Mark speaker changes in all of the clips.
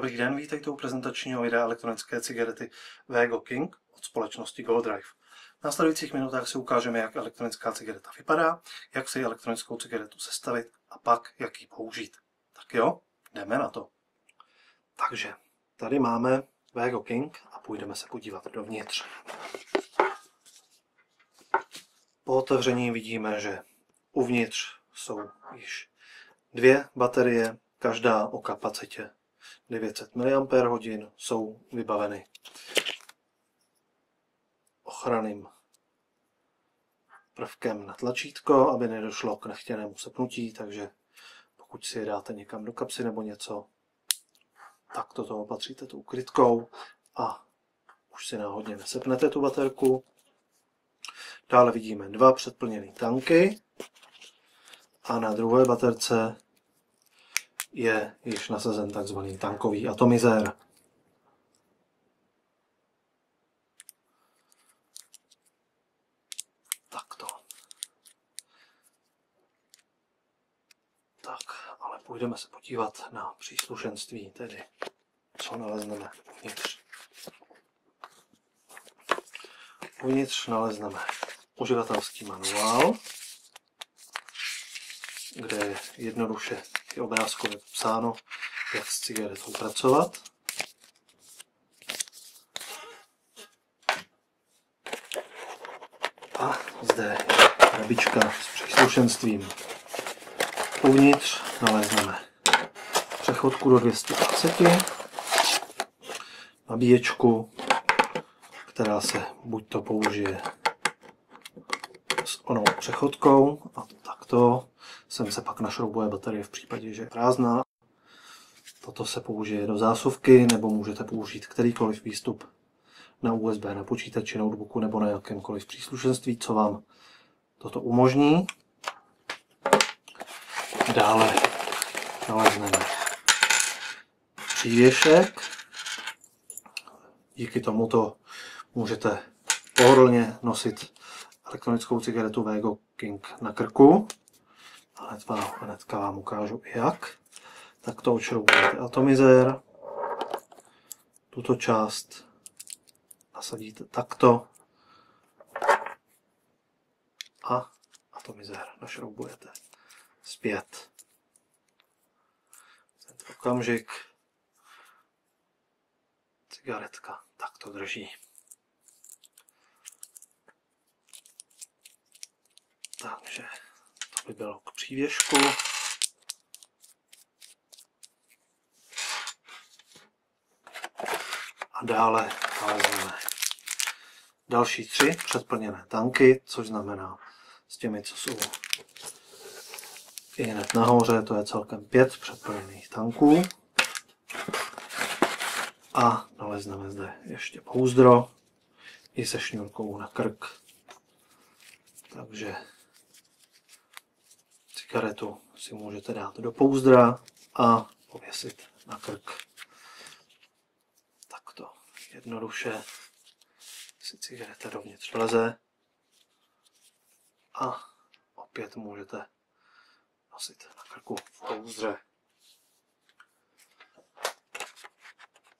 Speaker 1: Dobrý den, vítejte u prezentačního videa elektronické cigarety Vego King od společnosti Goldrive. V následujících minutách si ukážeme, jak elektronická cigareta vypadá, jak si elektronickou cigaretu sestavit a pak, jak ji použít. Tak jo, jdeme na to. Takže tady máme Vego King a půjdeme se podívat dovnitř. Po otevření vidíme, že uvnitř jsou již dvě baterie, každá o kapacitě 900 mAh, jsou vybaveny ochranným prvkem na tlačítko, aby nedošlo k nechtěnému sepnutí, takže pokud si je dáte někam do kapsy nebo něco, tak toto opatříte tou krytkou a už si náhodně nesepnete tu baterku. Dále vidíme dva předplněné tanky a na druhé baterce je již nasazen takzvaný tankový atomizér. Takto. Tak, ale půjdeme se podívat na příslušenství, tedy co nalezneme uvnitř. Uvnitř nalezneme uživatelský manuál, kde je jednoduše i obrázkově popsáno, jak s cigaretou pracovat. A zde je krabička s příslušenstvím. Uvnitř nalezneme přechodku do 220, nabíječku, která se buď to použije s onou přechodkou a takto. Sem se pak našroubuje baterie v případě, že je prázdná. Toto se použije do zásuvky, nebo můžete použít kterýkoliv výstup na USB, na počítači, notebooku nebo na jakémkoliv příslušenství, co vám toto umožní. Dále nalezneme přívěšek. Díky tomuto můžete pohodlně nosit elektronickou cigaretu Vego King na krku. Hnedka vám ukážu jak. Tak to odšroubujete atomizér. Tuto část nasadíte takto a atomizér našroubujete zpět. Tento okamžik cigaretka takto drží. Takže to by bylo k přívěšku. A dále nalezneme další 3 předplněné tanky, což znamená s těmi, co jsou i hned nahoře, to je celkem 5 předplněných tanků. A nalezneme zde ještě pouzdro i se šňůrkou na krk. Takže cigaretu si můžete dát do pouzdra a pověsit na krk. Takto jednoduše si cigareta dovnitř vleze a opět můžete nosit na krku v pouzdře.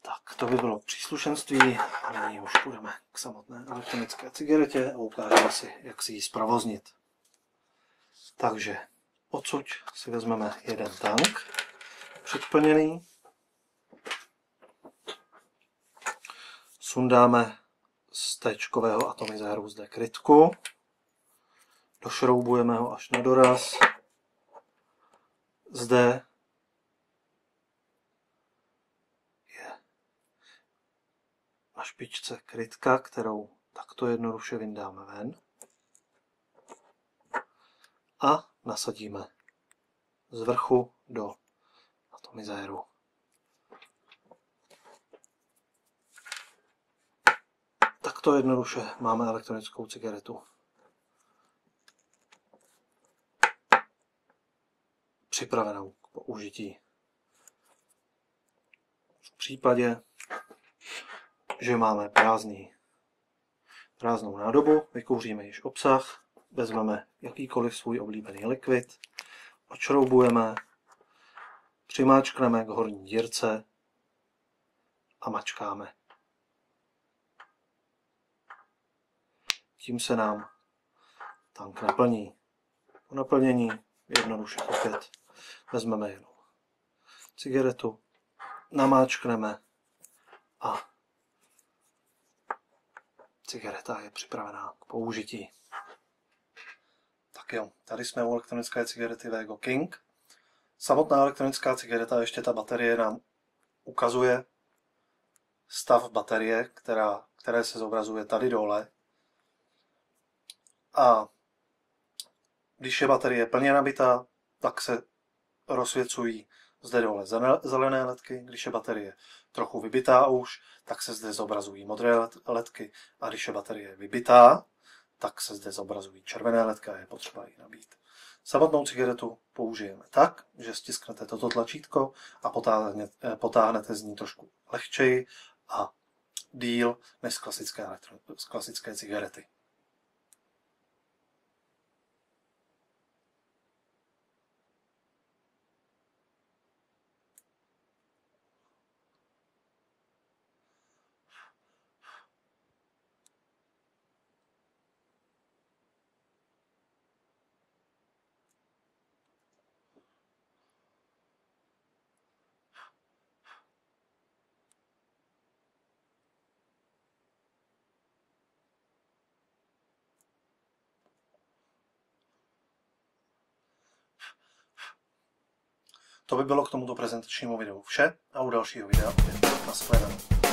Speaker 1: Tak, to by bylo příslušenství a nyní už půjdeme k samotné elektronické cigaretě a ukážeme si, jak si ji zprovoznit. Takže odsud si vezmeme jeden tank předplněný, sundáme z téčkového atomizéru zde krytku, došroubujeme ho až na doraz, zde je na špičce krytka, kterou takto jednoduše vyndáme ven a nasadíme z vrchu do atomizéru. Takto jednoduše máme elektronickou cigaretu připravenou k použití. V případě, že máme prázdnou nádobu, vykouříme již obsah, vezmeme jakýkoliv svůj oblíbený likvid, odšroubujeme, přimáčkneme k horní dírce a mačkáme. Tím se nám tank naplní. Po naplnění jednoduše opět vezmeme jenom cigaretu, namáčkneme a cigareta je připravená k použití. Tak jo, tady jsme u elektronické cigarety Vego King. Samotná elektronická cigareta, ještě ta baterie nám ukazuje stav baterie, které se zobrazuje tady dole. A když je baterie plně nabitá, tak se rozsvěcují zde dole zelené ledky. Když je baterie trochu vybitá už, tak se zde zobrazují modré ledky. A když je baterie vybitá, tak se zde zobrazují červené ledky a je potřeba ji nabít. Samotnou cigaretu použijeme tak, že stisknete toto tlačítko a potáhnete z ní trošku lehčeji a díl než z klasické cigarety. To by bylo k tomuto prezentačnímu videu vše a u dalšího videa opět nashledanou.